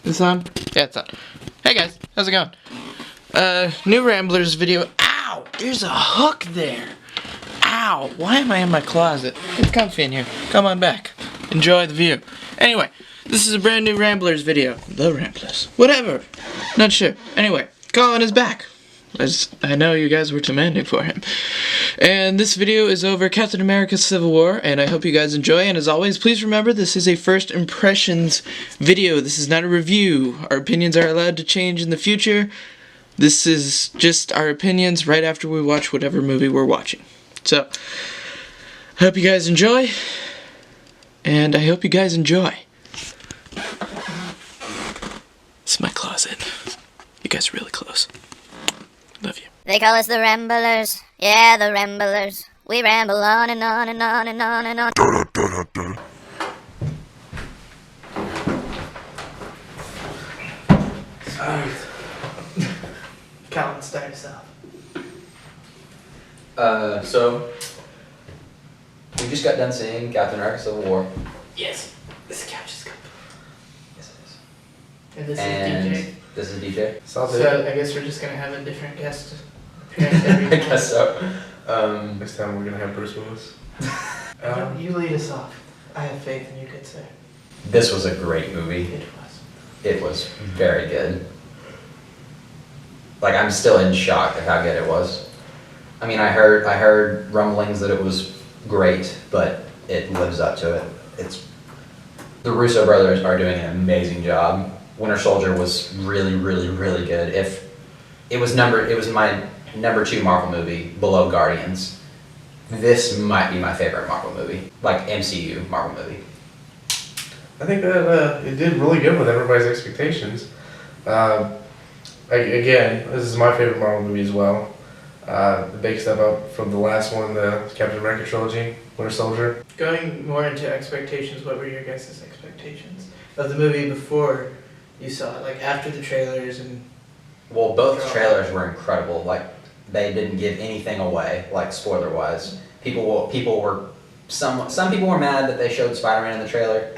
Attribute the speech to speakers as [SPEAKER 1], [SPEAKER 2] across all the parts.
[SPEAKER 1] This on? Yeah, it's on. Hey guys, how's it going? New Ramblers video. Ow! There's a hook there. Ow! Why am I in my closet? It's comfy in here. Come on back. Enjoy the view. Anyway, this is a brand new Ramblers video. The Ramblers. Whatever. Not sure. Anyway, Collin is back. As I know you guys were demanding for him. And this video is over Captain America Civil War, and I hope you guys enjoy. And as always, please remember this is a first impressions video. This is not a review. Our opinions are allowed to change in the future. This is just our opinions right after we watch whatever movie we're watching. So, I hope you guys enjoy, and I hope you guys enjoy. This is my closet. You guys are really close. Love you.
[SPEAKER 2] They call us the Ramblers. Yeah, the Ramblers. We ramble on and on and on and on and on.
[SPEAKER 1] Alright. Collin, start us off.
[SPEAKER 3] So we just got done seeing Captain America Civil War.
[SPEAKER 1] Yes. This couch is comfy.
[SPEAKER 3] Yes, it is.
[SPEAKER 1] And this
[SPEAKER 3] And
[SPEAKER 1] is DJ.
[SPEAKER 3] this is DJ.
[SPEAKER 1] So I guess we're just gonna have a different guest appearance every
[SPEAKER 3] I
[SPEAKER 1] time.
[SPEAKER 3] guess so.
[SPEAKER 4] Next time we're gonna have Bruce Willis.
[SPEAKER 1] You lead us off. I have faith in you, good sir.
[SPEAKER 3] This was a great movie.
[SPEAKER 1] It was.
[SPEAKER 3] It was very good. Like, I'm still in shock at how good it was. I mean, I heard rumblings that it was great, but it lives up to it. The Russo brothers are doing an amazing job. Winter Soldier was really, really, really good. It was my number 2 Marvel movie below Guardians. This might be my favorite Marvel movie, like MCU Marvel movie.
[SPEAKER 4] I think that it did really good with everybody's expectations. Again, this is my favorite Marvel movie as well. The big step up from the last one, the Captain America trilogy, Winter Soldier.
[SPEAKER 1] Going more into expectations, what were your guys' expectations of the movie before you saw it? Like after the trailers and...
[SPEAKER 3] Well, both trailers were incredible. Like, they didn't give anything away, like spoiler-wise. Some people were mad that they showed Spider-Man in the trailer.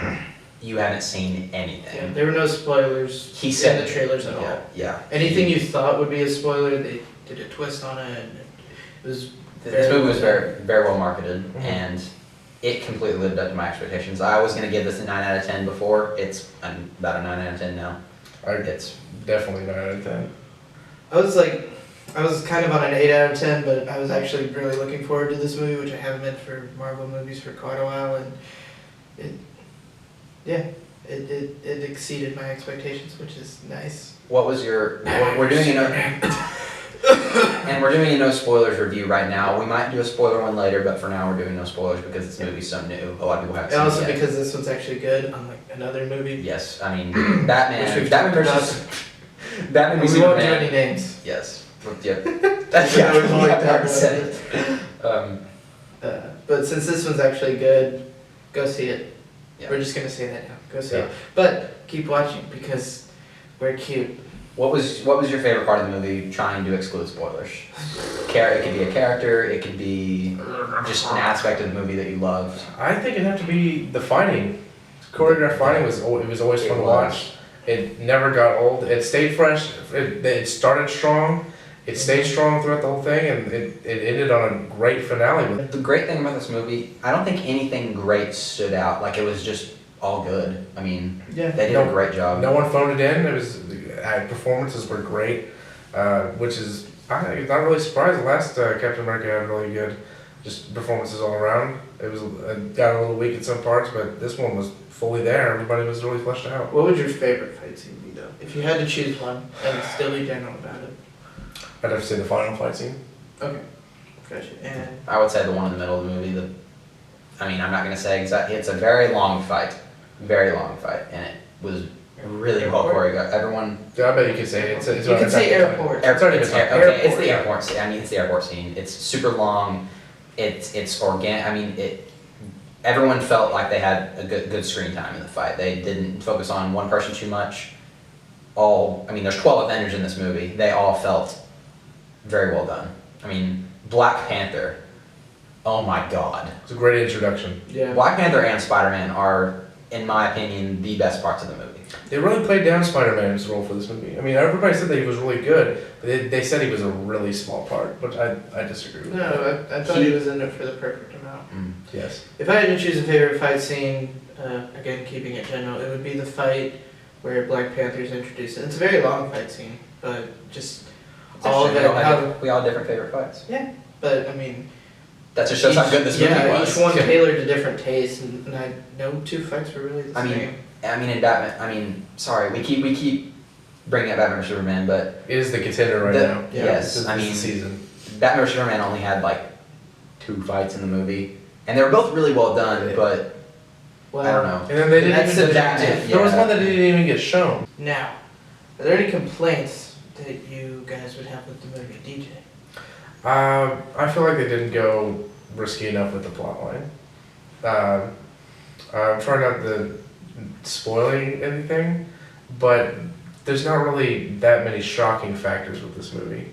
[SPEAKER 3] You haven't seen anything.
[SPEAKER 1] Yeah, there were no spoilers
[SPEAKER 3] He said
[SPEAKER 1] in the trailers at all.
[SPEAKER 3] Yeah.
[SPEAKER 1] Anything you thought would be a spoiler, they did a twist on it, and it was...
[SPEAKER 3] This movie was very, very well marketed, and it completely lived up to my expectations. I was going to give this a 9 out of 10 before. It's about a 9 out of 10 now.
[SPEAKER 4] It's definitely 9 out of 10.
[SPEAKER 1] I was kind of on an 8 out of 10, but I was actually really looking forward to this movie, which I haven't been for Marvel movies for quite a while, and it exceeded my expectations, which is nice.
[SPEAKER 3] What was your... We're doing and we're doing a no spoilers review right now. We might do a spoiler one later, but for now we're doing no spoilers because this movie's so new. A lot of people haven't seen it
[SPEAKER 1] And also
[SPEAKER 3] yet.
[SPEAKER 1] because this one's actually good, unlike another movie.
[SPEAKER 3] Yes, I mean, Batman
[SPEAKER 1] Which we've
[SPEAKER 3] versus... Batman
[SPEAKER 1] We
[SPEAKER 3] v
[SPEAKER 1] won't do
[SPEAKER 3] Superman.
[SPEAKER 1] any names.
[SPEAKER 3] Yes. Yep. That's
[SPEAKER 1] Yeah, we've only
[SPEAKER 3] I've
[SPEAKER 1] talked
[SPEAKER 3] said
[SPEAKER 1] about
[SPEAKER 3] it.
[SPEAKER 1] But since this one's actually good, go see it.
[SPEAKER 3] Yeah.
[SPEAKER 1] We're just gonna say that now. Go see
[SPEAKER 4] Yeah.
[SPEAKER 1] it. But keep watching because we're cute.
[SPEAKER 3] What was your favorite part of the movie, trying to exclude spoilers? It could be a character, it could be just an aspect of the movie that you loved.
[SPEAKER 4] I think it'd have to be the fighting. Choreographed fighting was always fun to watch. It never got old. It stayed fresh. It started strong. It stayed strong throughout the whole thing, and it ended on a great finale.
[SPEAKER 3] The great thing about this movie, I don't think anything great stood out. Like, it was just all good. I mean,
[SPEAKER 1] Yeah.
[SPEAKER 3] they did a great job.
[SPEAKER 4] No one phoned it in. Performances were great, which is I'm not really surprised. The last Captain America had really good, just performances all around. It was got a little weak in some parts, but this one was fully there. Everybody was really fleshed out.
[SPEAKER 1] What would your favorite fight scene be though? If you had to choose one and still be general about it.
[SPEAKER 4] I'd have to say the final fight scene.
[SPEAKER 1] Okay. Gotcha. And
[SPEAKER 3] I would say the one in the middle of the movie. I'm not going to say exactly. It's a very long fight, and it was really well choreographed. Everyone.
[SPEAKER 4] Yeah, I bet you could say it.
[SPEAKER 1] you can say airport.
[SPEAKER 4] It's already
[SPEAKER 3] It's
[SPEAKER 4] been talked
[SPEAKER 3] okay, it's
[SPEAKER 4] about.
[SPEAKER 3] the airport scene. I mean, it's the airport scene. It's super long. It's organic. I mean, everyone felt like they had a good screen time in the fight. They didn't focus on one person too much. There's 12 Avengers in this movie. They all felt very well done. I mean, Black Panther. Oh my God.
[SPEAKER 4] It's a great introduction.
[SPEAKER 1] Yeah.
[SPEAKER 3] Black Panther and Spider-Man are, in my opinion, the best parts of the movie.
[SPEAKER 4] They really played down Spider-Man's role for this movie. I mean, everybody said that he was really good, but they said he was a really small part, which I disagree with.
[SPEAKER 5] No, I thought he was in it for the perfect amount.
[SPEAKER 4] Yes.
[SPEAKER 5] If I had to choose a favorite fight scene, again keeping it general, it would be the fight where Black Panther's introduced. And it's a very long fight scene, but just all of it.
[SPEAKER 3] We all have different favorite fights.
[SPEAKER 5] Yeah, but I mean,
[SPEAKER 3] That just shows how good this movie was.
[SPEAKER 5] each one tailored to different tastes, and I know two fights were really the same.
[SPEAKER 3] In Batman, sorry, we keep bringing up Batman vs Superman, but
[SPEAKER 4] It is the contender right now.
[SPEAKER 5] Yeah.
[SPEAKER 3] yes,
[SPEAKER 4] This is the season.
[SPEAKER 3] Batman vs Superman only had like 2 fights in the movie, and they were both really well done, but
[SPEAKER 5] Well,
[SPEAKER 3] I don't know.
[SPEAKER 4] And then they didn't
[SPEAKER 5] That's
[SPEAKER 4] even
[SPEAKER 5] subjective.
[SPEAKER 4] There was
[SPEAKER 3] Yeah.
[SPEAKER 4] one that didn't even get shown.
[SPEAKER 5] now, are there any complaints that you guys would have with the movie, DJ?
[SPEAKER 4] I feel like they didn't go risky enough with the plot line. I'm trying not to spoiling anything, but there's not really that many shocking factors with this movie.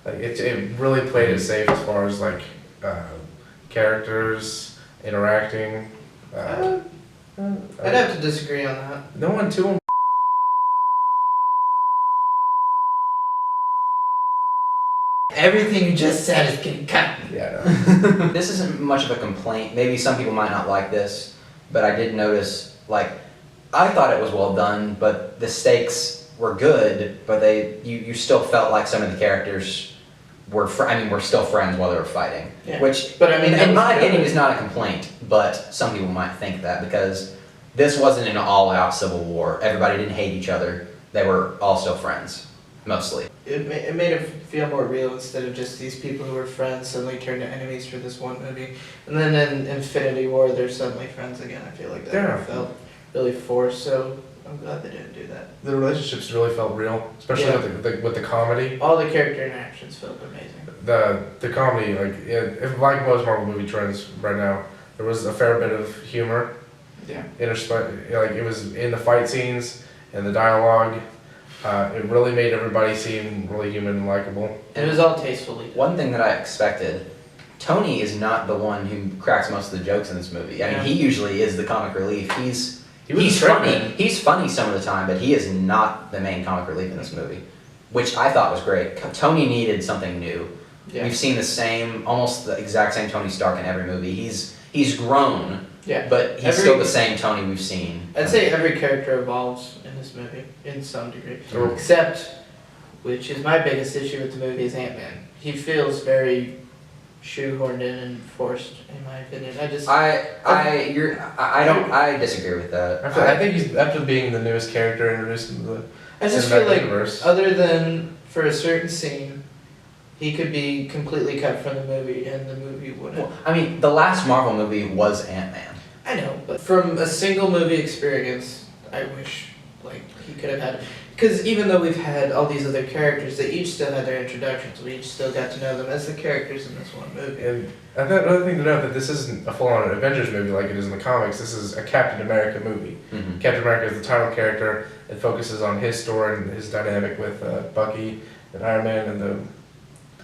[SPEAKER 4] Like it really played it safe as far as like characters interacting.
[SPEAKER 5] I'd have to disagree on that.
[SPEAKER 4] No one too.
[SPEAKER 5] Everything you just said is getting cut.
[SPEAKER 4] Yeah. No.
[SPEAKER 3] This isn't much of a complaint. Maybe some people might not like this, but I did notice, like, I thought it was well done, but the stakes were good, but you still felt like some of the characters were still friends while they were fighting.
[SPEAKER 5] Yeah.
[SPEAKER 3] Which,
[SPEAKER 5] But I mean,
[SPEAKER 3] in my
[SPEAKER 5] that was
[SPEAKER 3] opinion,
[SPEAKER 5] good.
[SPEAKER 3] is not a complaint, but some people might think that because this wasn't an all-out civil war. Everybody didn't hate each other. They were all still friends, mostly.
[SPEAKER 5] It made it feel more real instead of just these people who were friends suddenly turned to enemies for this one movie. And then in Infinity War, they're suddenly friends again. I feel like that
[SPEAKER 4] Yeah.
[SPEAKER 5] felt really forced, so I'm glad they didn't do that.
[SPEAKER 4] The relationships really felt real, especially
[SPEAKER 5] Yeah.
[SPEAKER 4] with the comedy.
[SPEAKER 5] All the character interactions felt amazing.
[SPEAKER 4] The comedy, like if like most Marvel movie trends right now, there was a fair bit of humor.
[SPEAKER 5] Yeah.
[SPEAKER 4] Like it was in the fight scenes and the dialogue. It really made everybody seem really human and likable.
[SPEAKER 5] And it was all tastefully done.
[SPEAKER 3] One thing that I expected, Tony is not the one who cracks most of the jokes in this movie. I mean,
[SPEAKER 5] Yeah.
[SPEAKER 3] he usually is the comic relief. He's
[SPEAKER 4] He was
[SPEAKER 3] he's
[SPEAKER 4] a straight
[SPEAKER 3] funny.
[SPEAKER 4] man.
[SPEAKER 3] He's funny some of the time, but he is not the main comic relief in this movie, which I thought was great. Tony needed something new.
[SPEAKER 5] Yeah.
[SPEAKER 3] We've seen almost the exact same Tony Stark in every movie. He's grown,
[SPEAKER 5] Yeah.
[SPEAKER 3] but he's still the same Tony we've seen.
[SPEAKER 5] I'd say every character evolves in this movie in some degree.
[SPEAKER 4] Sure.
[SPEAKER 5] Except, which is my biggest issue with the movie, is Ant-Man. He feels very shoehorned in and forced, in my opinion.
[SPEAKER 3] I disagree with that.
[SPEAKER 4] I think he's after being the newest character introduced into the
[SPEAKER 5] I just
[SPEAKER 4] cinematic
[SPEAKER 5] feel like,
[SPEAKER 4] universe.
[SPEAKER 5] other than for a certain scene, he could be completely cut from the movie and the movie wouldn't.
[SPEAKER 3] Well, I mean, the last Marvel movie was Ant-Man.
[SPEAKER 5] I know, but from a single movie experience, I wish like he could have had. Because even though we've had all these other characters, they each still had their introductions. We each still got to know them as the characters in this one movie.
[SPEAKER 4] And I thought another thing to note that this isn't a full-on Avengers movie like it is in the comics. This is a Captain America movie.
[SPEAKER 3] Mm-hmm.
[SPEAKER 4] Captain America is the title character. It focuses on his story and his dynamic with Bucky and Iron Man and the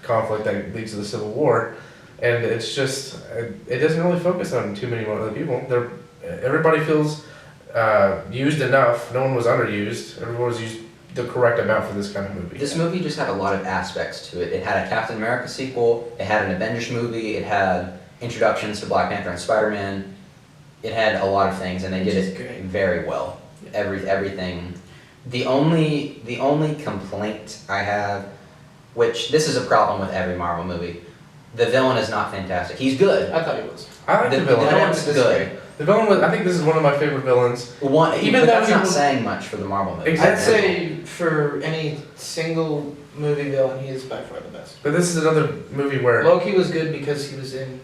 [SPEAKER 4] conflict that leads to the Civil War. And it's just, it doesn't really focus on too many more other people. Everybody feels used enough. No one was underused. Everyone was used the correct amount for this kind of movie.
[SPEAKER 3] This movie just had a lot of aspects to it. It had a Captain America sequel, it had an Avengers movie, it had introductions to Black Panther and Spider-Man. It had a lot of things, and they did
[SPEAKER 5] Which is
[SPEAKER 3] it
[SPEAKER 5] great.
[SPEAKER 3] very well. Everything. The only complaint I have, which this is a problem with every Marvel movie, the villain is not fantastic. He's good.
[SPEAKER 5] I thought he was.
[SPEAKER 4] I like the villain.
[SPEAKER 3] The villain's good.
[SPEAKER 4] The villain was, I think this is one of my favorite villains.
[SPEAKER 3] Even
[SPEAKER 4] though
[SPEAKER 3] that's
[SPEAKER 4] he
[SPEAKER 3] not
[SPEAKER 4] was-
[SPEAKER 3] saying much for the Marvel movie.
[SPEAKER 5] I'd
[SPEAKER 4] Exactly.
[SPEAKER 5] say for any single movie villain, he is by far the best.
[SPEAKER 4] But this is another movie where
[SPEAKER 5] Loki was good because he was in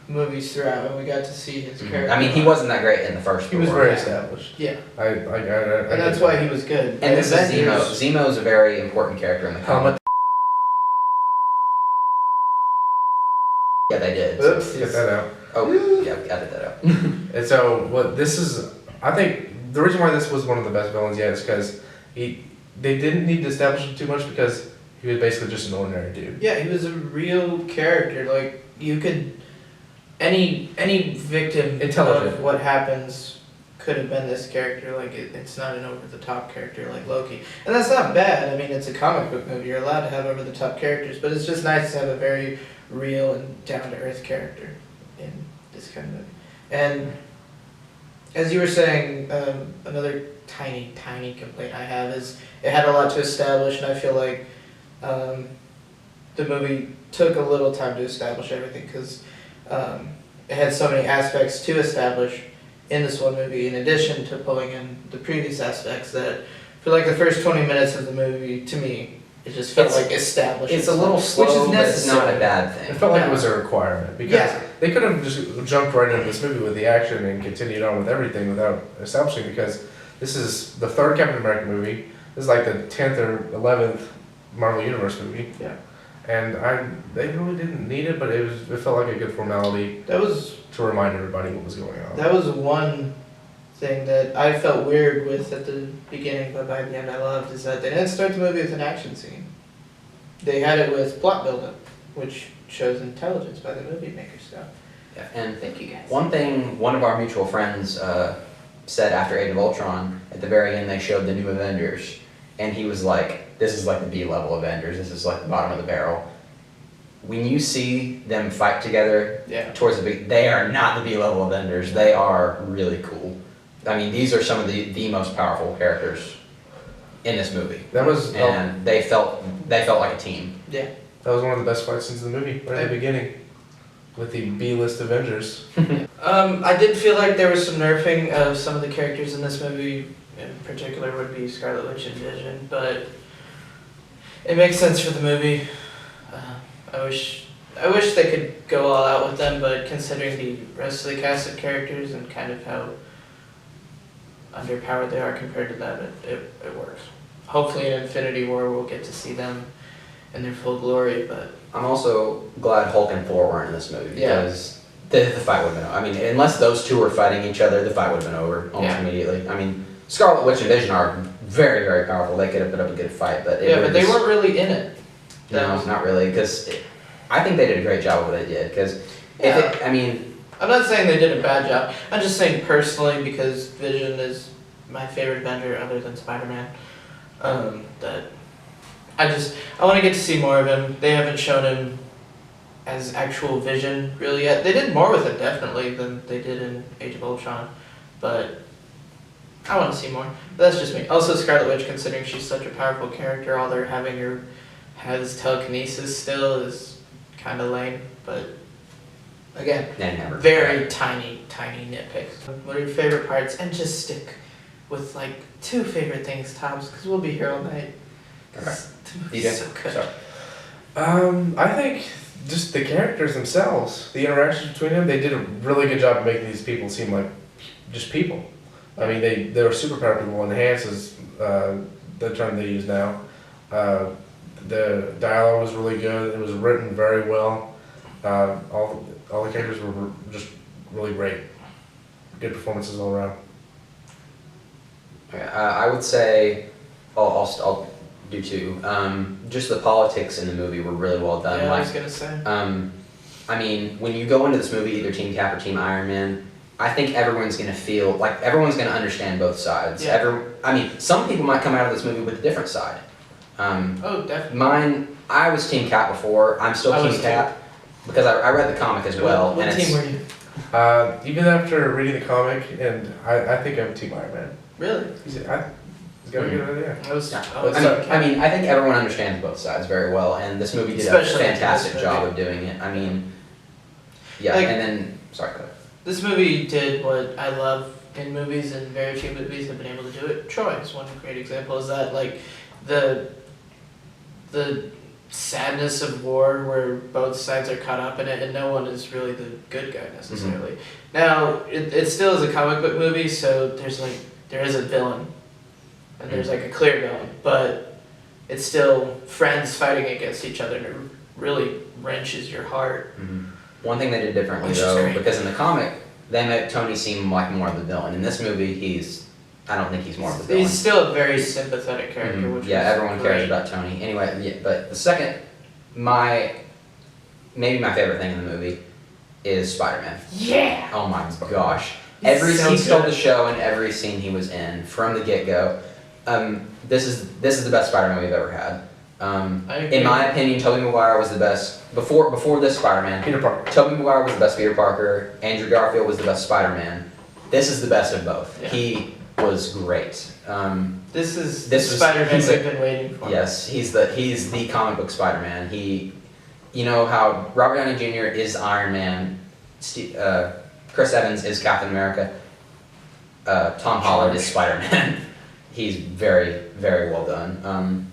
[SPEAKER 5] movies throughout, and we got to see his character.
[SPEAKER 3] I mean, he wasn't that great in the first.
[SPEAKER 4] he was
[SPEAKER 3] Thor.
[SPEAKER 4] very established.
[SPEAKER 5] Yeah,
[SPEAKER 4] I
[SPEAKER 5] and that's why he was good.
[SPEAKER 3] And this is Zemo.
[SPEAKER 5] Avengers-
[SPEAKER 3] Zemo's a very important character in the comic.
[SPEAKER 4] Helmet.
[SPEAKER 3] Yeah, they did.
[SPEAKER 5] Oops.
[SPEAKER 4] Get that out.
[SPEAKER 3] Oh, yeah, edit that out.
[SPEAKER 4] And so what this is, I think the reason why this was one of the best villains yet is because they didn't need to establish him too much because he was basically just an ordinary dude.
[SPEAKER 5] Yeah, he was a real character. Like any victim
[SPEAKER 4] Intelligent.
[SPEAKER 5] of what happens could have been this character. Like it's not an over the top character like Loki, and that's not bad. I mean, it's a comic book movie. You're allowed to have over the top characters, but it's just nice to have a very real and down to earth character in this kind of movie. And as you were saying, another tiny complaint I have is it had a lot to establish, and I feel like the movie took a little time to establish everything because it had so many aspects to establish in this one movie, in addition to pulling in the previous aspects that, for like the first 20 minutes of the movie, to me, it just felt like established.
[SPEAKER 3] It's a little slow,
[SPEAKER 5] which is
[SPEAKER 3] but it's not a bad thing.
[SPEAKER 4] It felt like it was a requirement because
[SPEAKER 5] Yeah.
[SPEAKER 4] they could have just jumped right into this movie with the action and continued on with everything without establishing. Because this is the third Captain America movie. This is like the 10th or 11th Marvel Universe movie.
[SPEAKER 5] Yeah.
[SPEAKER 4] And they really didn't need it, but it felt like a good formality
[SPEAKER 5] That was
[SPEAKER 4] to remind everybody what was going on.
[SPEAKER 5] That was one thing that I felt weird with at the beginning, but by the end I loved, is that they didn't start the movie with an action scene. They had it with plot buildup, which shows intelligence by the movie maker stuff.
[SPEAKER 3] Yeah, and
[SPEAKER 5] Thank you guys.
[SPEAKER 3] one thing one of our mutual friends said after Age of Ultron, at the very end they showed the new Avengers, and he was like, this is like the B-level Avengers, this is like the bottom of the barrel. When you see them fight together
[SPEAKER 5] Yeah.
[SPEAKER 3] towards the big, they are not the B-level Avengers, they are really cool. I mean, these are some of the most powerful characters in this movie.
[SPEAKER 4] That was
[SPEAKER 3] And they felt like a team.
[SPEAKER 5] Yeah.
[SPEAKER 4] that was one of the best fight scenes in the movie, right at the beginning, with the B-list Avengers.
[SPEAKER 5] I did feel like there was some nerfing of some of the characters in this movie. In particular, would be Scarlet Witch and Vision, but it makes sense for the movie. I wish they could go all out with them, but considering the rest of the cast of characters and kind of how underpowered they are compared to them, it works. Hopefully in Infinity War we'll get to see them in their full glory, but
[SPEAKER 3] I'm also glad Hulk and Thor weren't in this movie
[SPEAKER 5] Yeah.
[SPEAKER 3] because the fight would have been over. I mean, unless those two were fighting each other, the fight would have been over almost
[SPEAKER 5] Yeah.
[SPEAKER 3] immediately. I mean, Scarlet Witch and Vision are very, very powerful. They could have put up a good fight, but
[SPEAKER 5] yeah, but they weren't really in it.
[SPEAKER 3] No, not really, because I think they did a great job of what they did. Because I mean,
[SPEAKER 5] I'm not saying they did a bad job. I'm just saying personally, because Vision is my favorite Avenger other than Spider-Man, that I want to get to see more of him. They haven't shown him as actual Vision really yet. They did more with it definitely than they did in Age of Ultron, but I want to see more. But that's just me. Also Scarlet Witch, considering she's such a powerful character, all they're having her has telekinesis still is kind of lame, but again,
[SPEAKER 3] they never.
[SPEAKER 5] very tiny nitpicks. What are your favorite parts? And just stick with like 2 favorite things tops, because we'll be here all night. 'Cause the movie's so good.
[SPEAKER 3] Sorry.
[SPEAKER 4] I think just the characters themselves, the interactions between them, they did a really good job of making these people seem like just people. I mean, they were superpower people. Enhance is the term they use now. The dialogue was really good. It was written very well. All the characters were just really great. Good performances all around.
[SPEAKER 3] Okay, I would say, I'll do 2. Just the politics in the movie were really well done.
[SPEAKER 5] Yeah, I
[SPEAKER 3] Like,
[SPEAKER 5] was gonna say.
[SPEAKER 3] I mean, when you go into this movie, either Team Cap or Team Iron Man, I think everyone's gonna feel like everyone's gonna understand both sides.
[SPEAKER 5] Yeah.
[SPEAKER 3] I mean, some people might come out of this movie with a different side.
[SPEAKER 5] Oh, definitely.
[SPEAKER 3] Mine, I was Team Cap before. I'm still
[SPEAKER 5] I was
[SPEAKER 3] Team Cap because I read the comic as well.
[SPEAKER 5] What
[SPEAKER 3] and
[SPEAKER 5] team
[SPEAKER 3] it's,
[SPEAKER 5] were you?
[SPEAKER 4] Even after reading the comic, and I think I'm Team Iron Man.
[SPEAKER 5] Really?
[SPEAKER 4] He's got a good idea.
[SPEAKER 5] I was.
[SPEAKER 3] Yeah.
[SPEAKER 5] I was
[SPEAKER 3] I mean, I think everyone understands both sides very well, and this movie did
[SPEAKER 5] Especially
[SPEAKER 3] a
[SPEAKER 5] in
[SPEAKER 3] fantastic
[SPEAKER 5] this
[SPEAKER 3] job
[SPEAKER 5] movie.
[SPEAKER 3] of doing it. I mean, yeah,
[SPEAKER 5] Like-
[SPEAKER 3] and then sorry, go ahead.
[SPEAKER 5] This movie did what I love in movies, and very few movies have been able to do it. Troy is one great example. Is that like the sadness of war, where both sides are caught up in it, and no one is really the good guy necessarily. Now it still is a comic book movie, so there is a villain, and there's like a clear villain, but it's still friends fighting against each other, and it really wrenches your heart.
[SPEAKER 3] Mhm. One thing they did differently
[SPEAKER 5] Which is
[SPEAKER 3] though,
[SPEAKER 5] great.
[SPEAKER 3] because in the comic they make Tony seem like more of the villain. In this movie, I don't think he's more of the villain.
[SPEAKER 5] He's still a very sympathetic character,
[SPEAKER 3] Mhm.
[SPEAKER 5] which
[SPEAKER 3] Yeah,
[SPEAKER 5] was
[SPEAKER 3] everyone cares
[SPEAKER 5] great.
[SPEAKER 3] about Tony. Anyway, yeah, but the second, maybe my favorite thing in the movie is Spider-Man.
[SPEAKER 5] Yeah.
[SPEAKER 3] Oh my gosh. He stole
[SPEAKER 5] good.
[SPEAKER 3] the show in every scene he was in from the get-go. This is the best Spider-Man we've ever had.
[SPEAKER 5] I agree.
[SPEAKER 3] In my opinion, Tobey Maguire was the best before this Spider-Man.
[SPEAKER 4] Peter Parker.
[SPEAKER 3] Tobey Maguire was the best Peter Parker. Andrew Garfield was the best Spider-Man. This is the best of both.
[SPEAKER 5] Yeah.
[SPEAKER 3] He was great.
[SPEAKER 5] This is
[SPEAKER 3] This
[SPEAKER 5] the
[SPEAKER 3] was-
[SPEAKER 5] Spider-Man
[SPEAKER 3] he's
[SPEAKER 5] we've
[SPEAKER 3] a-
[SPEAKER 5] been waiting for.
[SPEAKER 3] Yes, he's the comic book Spider-Man. You know how Robert Downey Jr. is Iron Man, Chris Evans is Captain America, Tom Holland is Spider-Man. He's very, very well done.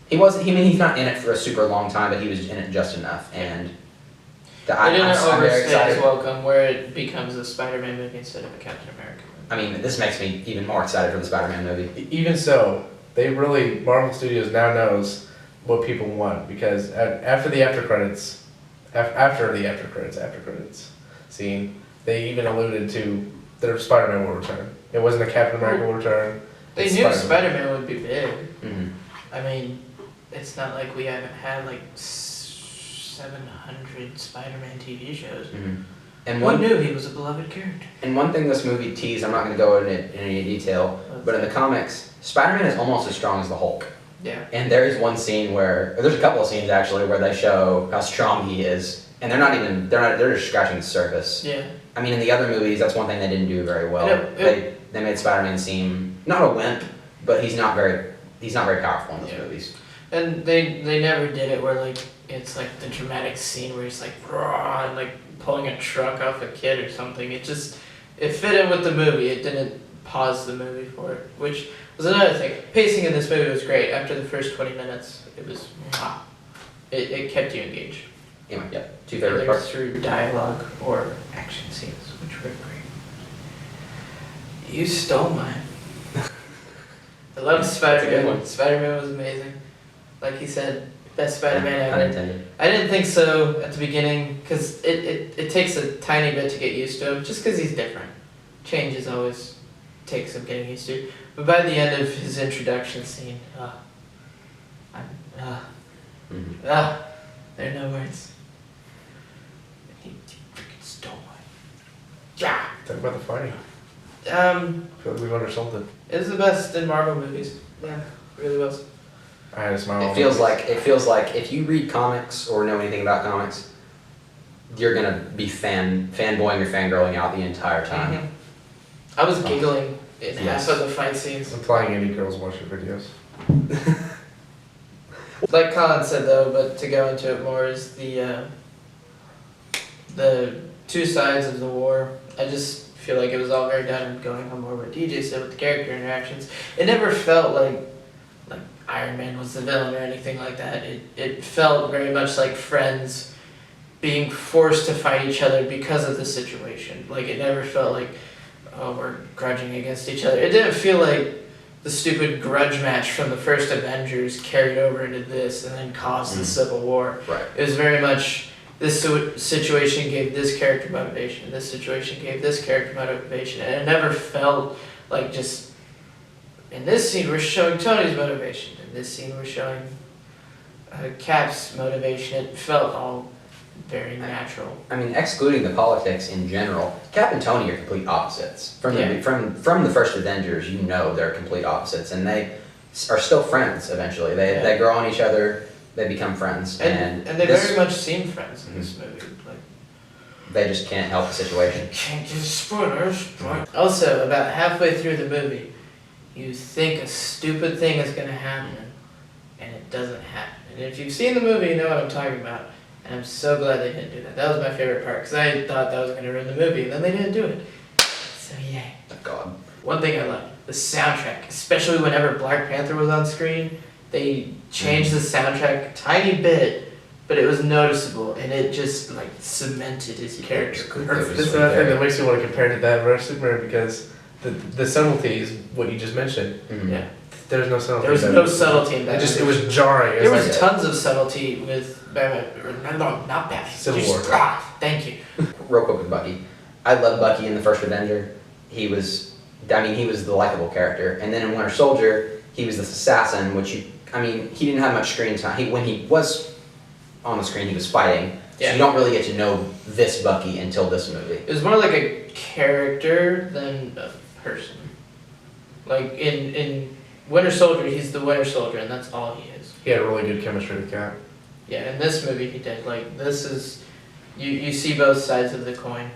[SPEAKER 3] He's not in it for a super long time, but he was in it just enough, and
[SPEAKER 5] They didn't
[SPEAKER 3] I'm very
[SPEAKER 5] overstay his
[SPEAKER 3] excited.
[SPEAKER 5] welcome where it becomes a Spider-Man movie instead of a Captain America movie.
[SPEAKER 3] I mean, this makes me even more excited for the Spider-Man movie.
[SPEAKER 4] Even so, Marvel Studios now knows what people want, because after the after credits scene, they even alluded to their Spider-Man will return. It wasn't a Captain America will return.
[SPEAKER 5] They
[SPEAKER 4] it's
[SPEAKER 5] knew
[SPEAKER 4] Spider-Man.
[SPEAKER 5] Spider-Man would be big.
[SPEAKER 3] Mhm.
[SPEAKER 5] I mean, it's not like we haven't had like 700 Spider-Man TV shows.
[SPEAKER 3] Mhm. And
[SPEAKER 5] Who
[SPEAKER 3] one
[SPEAKER 5] knew he was a beloved character?
[SPEAKER 3] And one thing this movie teased, I'm not going to go into it in any detail, but in the comics, Spider-Man is almost as strong as the Hulk.
[SPEAKER 5] Yeah.
[SPEAKER 3] And there is one scene or there's a couple of scenes actually, where they show how strong he is, and they're just scratching the surface.
[SPEAKER 5] Yeah.
[SPEAKER 3] I mean, in the other movies, that's one thing they didn't do very well. They made Spider-Man seem not a wimp, but he's not very powerful in those movies.
[SPEAKER 5] And they never did it where like it's like the dramatic scene where he's like raw and like pulling a truck off a kid or something. It fit in with the movie. It didn't pause the movie for it, which was another thing. Pacing in this movie was great. After the first 20 minutes, it was it kept you engaged.
[SPEAKER 3] Anyway, yeah, two favorite
[SPEAKER 5] Either
[SPEAKER 3] parts.
[SPEAKER 5] through dialogue or action scenes, which were great. You stole mine. I love
[SPEAKER 3] That's a good
[SPEAKER 5] Spider-Man.
[SPEAKER 3] one.
[SPEAKER 5] Spider-Man was amazing. Like he said, best Spider-Man
[SPEAKER 3] Pun
[SPEAKER 5] ever.
[SPEAKER 3] intended.
[SPEAKER 5] I didn't think so at the beginning because it takes a tiny bit to get used to him just because he's different. Change is always takes some getting used to. But by the end of his introduction scene,
[SPEAKER 3] Mhm.
[SPEAKER 5] there are no words. He freaking stole mine. Yeah.
[SPEAKER 4] Talk about the fighting. I feel like we've undersold it.
[SPEAKER 5] It was the best in Marvel movies. Yeah, it really was.
[SPEAKER 4] I had a smile. on
[SPEAKER 3] It
[SPEAKER 4] my
[SPEAKER 3] feels
[SPEAKER 4] face.
[SPEAKER 3] like if you read comics or know anything about comics, you're gonna be fanboying or fangirling out the entire time.
[SPEAKER 5] I was giggling in
[SPEAKER 3] Yes.
[SPEAKER 5] half of the fight scenes.
[SPEAKER 4] Implying any girls watch your videos.
[SPEAKER 5] Like Collin said though, but to go into it more is the two sides of the war. I just feel like it was all very done going on more what DJ said with the character interactions. It never felt like Iron Man was the villain or anything like that. It felt very much like friends being forced to fight each other because of the situation. Like it never felt like, oh, we're grudging against each other. It didn't feel like the stupid grudge match from the first Avengers carried over into this and then caused the Civil War.
[SPEAKER 3] Right.
[SPEAKER 5] It was very much this situation gave this character motivation, this situation gave this character motivation, and it never felt like just, in this scene we're showing Tony's motivation, in this scene we're showing Cap's motivation. It felt all very natural.
[SPEAKER 3] I mean, excluding the politics in general, Cap and Tony are complete opposites. From
[SPEAKER 5] Yeah.
[SPEAKER 3] the from the first Avengers, you know they're complete opposites, and they are still friends eventually. They grow on each other, they become friends,
[SPEAKER 5] And they
[SPEAKER 3] this-
[SPEAKER 5] very much seem friends in this movie. Like,
[SPEAKER 3] they just can't help the situation.
[SPEAKER 5] can't give spoilers, but also about halfway through the movie, you think a stupid thing is gonna happen, and it doesn't happen. And if you've seen the movie, you know what I'm talking about. And I'm so glad they didn't do that. That was my favorite part, because I thought that was gonna ruin the movie, and then they didn't do it. So yay.
[SPEAKER 3] Oh, God.
[SPEAKER 5] One thing I loved, the soundtrack, especially whenever Black Panther was on screen, they changed the soundtrack a tiny bit, but it was noticeable, and it just like cemented his character.
[SPEAKER 4] That's another thing that makes me want to compare to that versus Superman, because the subtlety is what you just mentioned.
[SPEAKER 3] Mhm.
[SPEAKER 5] Yeah.
[SPEAKER 4] There's no subtlety.
[SPEAKER 5] There was no subtlety in that.
[SPEAKER 4] It was jarring. It
[SPEAKER 5] There
[SPEAKER 4] was
[SPEAKER 5] was
[SPEAKER 4] like,
[SPEAKER 5] tons of subtlety with Batman, or no, not Batman.
[SPEAKER 4] Civil
[SPEAKER 5] Just-
[SPEAKER 4] War.
[SPEAKER 5] Thank you.
[SPEAKER 3] Real quick with Bucky. I love Bucky in the first Avenger. He was the likable character. And then in Winter Soldier, he was this assassin, which he didn't have much screen time. When he was on the screen, he was fighting. So you don't really get to know this Bucky until this movie.
[SPEAKER 5] It was more like a character than a person. Like in Winter Soldier, he's the Winter Soldier, and that's all he is.
[SPEAKER 4] He had a really good chemistry with Cap.
[SPEAKER 5] Yeah, in this movie he did. Like, this is, you see both sides of the coin.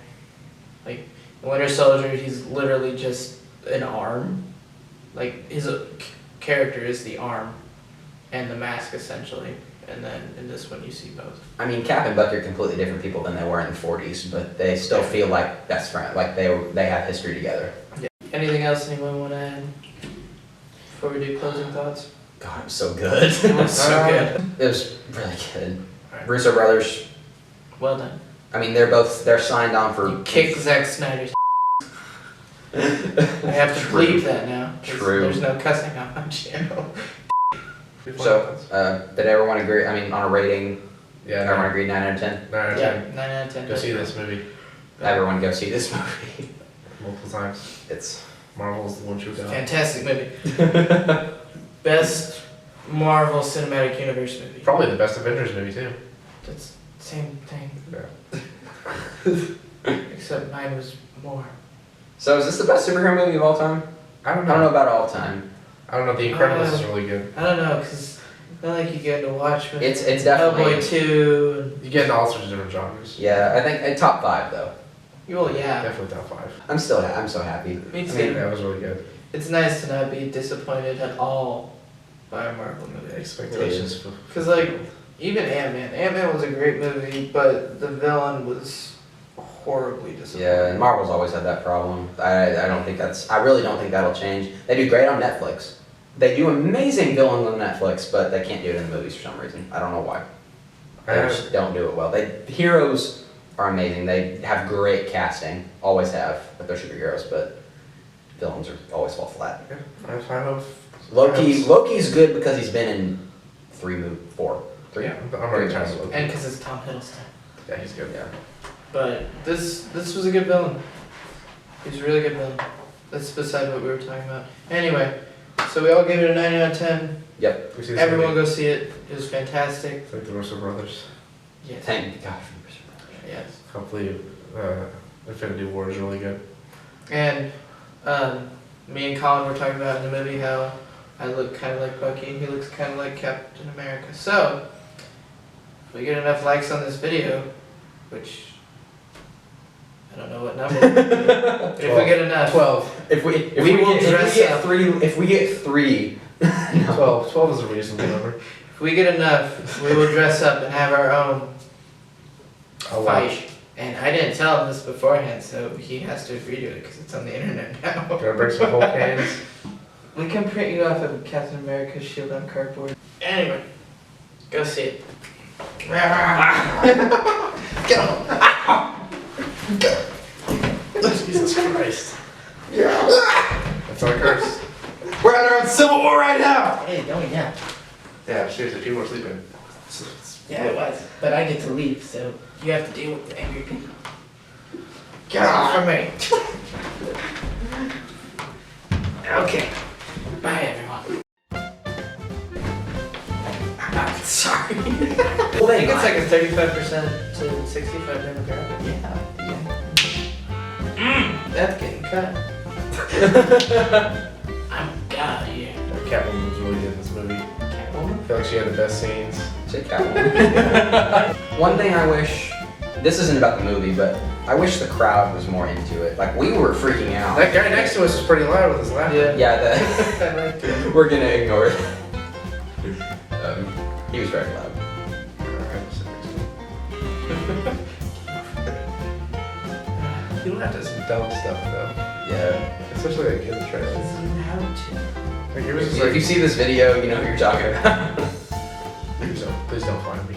[SPEAKER 5] Like, in Winter Soldier, he's literally just an arm. Like, his character is the arm and the mask, essentially. And then in this one, you see both.
[SPEAKER 3] I mean, Cap and Bucky are completely different people than they were in the 40s, but they still feel like best friends. Like they have history together.
[SPEAKER 5] Yeah. Anything else anyone want to add before we do closing thoughts?
[SPEAKER 3] God, it was so good.
[SPEAKER 5] It was so good.
[SPEAKER 3] It was really good.
[SPEAKER 5] Alright.
[SPEAKER 3] Russo brothers.
[SPEAKER 5] Well done.
[SPEAKER 3] I mean, they're signed on for.
[SPEAKER 5] You kick Zack Snyder's. I have to bleep that now.
[SPEAKER 3] True.
[SPEAKER 5] There's no cussing on my channel.
[SPEAKER 3] So, did everyone agree? I mean, on a rating,
[SPEAKER 4] Yeah,
[SPEAKER 3] everyone agreed 9 out of 10?
[SPEAKER 4] 9 out of
[SPEAKER 5] Yeah,
[SPEAKER 4] 10.
[SPEAKER 5] 9 out of 10.
[SPEAKER 4] Go see this movie
[SPEAKER 3] Everyone go see this movie.
[SPEAKER 4] multiple times.
[SPEAKER 3] It's
[SPEAKER 4] Marvel's the one true God.
[SPEAKER 5] Fantastic movie. Best Marvel Cinematic Universe movie.
[SPEAKER 4] Probably the best Avengers movie too.
[SPEAKER 5] That's same thing.
[SPEAKER 4] Yeah.
[SPEAKER 5] Except mine was more.
[SPEAKER 3] So is this the best superhero movie of all time?
[SPEAKER 4] I don't
[SPEAKER 3] I don't know
[SPEAKER 4] know.
[SPEAKER 3] about all time.
[SPEAKER 4] I don't know. The Incredibles is really good.
[SPEAKER 5] I don't know, because I feel like you get to watch with
[SPEAKER 3] It's definitely.
[SPEAKER 5] Hellboy 2.
[SPEAKER 4] You get into all sorts of different genres.
[SPEAKER 3] Yeah, I think top 5 though.
[SPEAKER 5] Well, yeah.
[SPEAKER 4] Definitely top 5.
[SPEAKER 3] I'm so happy.
[SPEAKER 5] Me
[SPEAKER 3] I
[SPEAKER 5] too.
[SPEAKER 3] mean,
[SPEAKER 4] That was really good.
[SPEAKER 5] It's nice to not be disappointed at all by a Marvel movie.
[SPEAKER 4] Expectations.
[SPEAKER 5] Because, like, even Ant-Man. Ant-Man was a great movie, but the villain was horribly disappointing.
[SPEAKER 3] Yeah, and Marvel's always had that problem. I don't think I really don't think that'll change. They do great on Netflix. They do amazing villains on Netflix, but they can't do it in the movies for some reason. I don't know why. They just don't do it well. The heroes are amazing. They have great casting, always have, but they're superheroes. But villains are always fall flat.
[SPEAKER 4] I hope.
[SPEAKER 3] Loki's good because he's been in 4. 3.
[SPEAKER 4] Yeah, I'm already trying to look.
[SPEAKER 5] And because it's Tom Hiddleston.
[SPEAKER 4] Yeah, he's good.
[SPEAKER 3] Yeah.
[SPEAKER 5] But this was a good villain. He's a really good villain. That's beside what we were talking about. Anyway, so we all gave it a 9 out of 10.
[SPEAKER 3] Yep.
[SPEAKER 4] We see this
[SPEAKER 5] Everyone
[SPEAKER 4] movie.
[SPEAKER 5] go see it. It was fantastic.
[SPEAKER 4] It's like the Russo brothers.
[SPEAKER 5] Yes.
[SPEAKER 3] Thank God.
[SPEAKER 5] Yes.
[SPEAKER 4] Hopefully, Infinity War is really good.
[SPEAKER 5] And me and Collin were talking about in the movie how I look kind of like Bucky and he looks kind of like Captain America. So, if we get enough likes on this video, which I don't know what number, but if we get enough,
[SPEAKER 4] 12.
[SPEAKER 3] If we get 3, no.
[SPEAKER 4] 12. 12 is a reasonable number.
[SPEAKER 5] if we get enough, we will dress up and have our own
[SPEAKER 4] I'll
[SPEAKER 5] fight.
[SPEAKER 4] watch.
[SPEAKER 5] And I didn't tell him this beforehand, so he has to agree to it because it's on the internet now.
[SPEAKER 4] Gotta break some whole cans.
[SPEAKER 5] We can print you off of Captain America's shield on cardboard. Anyway, go see it.
[SPEAKER 4] Jesus Christ. That's our curse.
[SPEAKER 3] We're at our own civil war right now.
[SPEAKER 5] Hey, don't yell.
[SPEAKER 4] Yeah, seriously, people are sleeping.
[SPEAKER 5] Yeah, it was. But I get to leave, so you have to deal with the angry people. Get off of me. Okay. Bye, everyone. Sorry.
[SPEAKER 3] Well,
[SPEAKER 5] I think it's like a 35% to 65% demographic.
[SPEAKER 3] Yeah.
[SPEAKER 5] That's getting cut. I'm out of here.
[SPEAKER 4] Catwoman was really good in this movie. I
[SPEAKER 5] Catwoman?
[SPEAKER 4] feel like she had the best scenes.
[SPEAKER 3] Say Catwoman. One thing I wish, this isn't about the movie, but I wish the crowd was more into it. Like, we were freaking out.
[SPEAKER 4] That guy next to us was pretty loud with his laugh.
[SPEAKER 5] Yeah.
[SPEAKER 3] Yeah,
[SPEAKER 5] I liked it.
[SPEAKER 3] we're gonna ignore it. He was very loud.
[SPEAKER 4] You don't have to some dumb stuff though.
[SPEAKER 3] Yeah.
[SPEAKER 4] Especially like in the trailer. Like, it was just
[SPEAKER 3] If
[SPEAKER 4] like,
[SPEAKER 3] you see this video, you know who you're talking about.
[SPEAKER 4] please don't find me.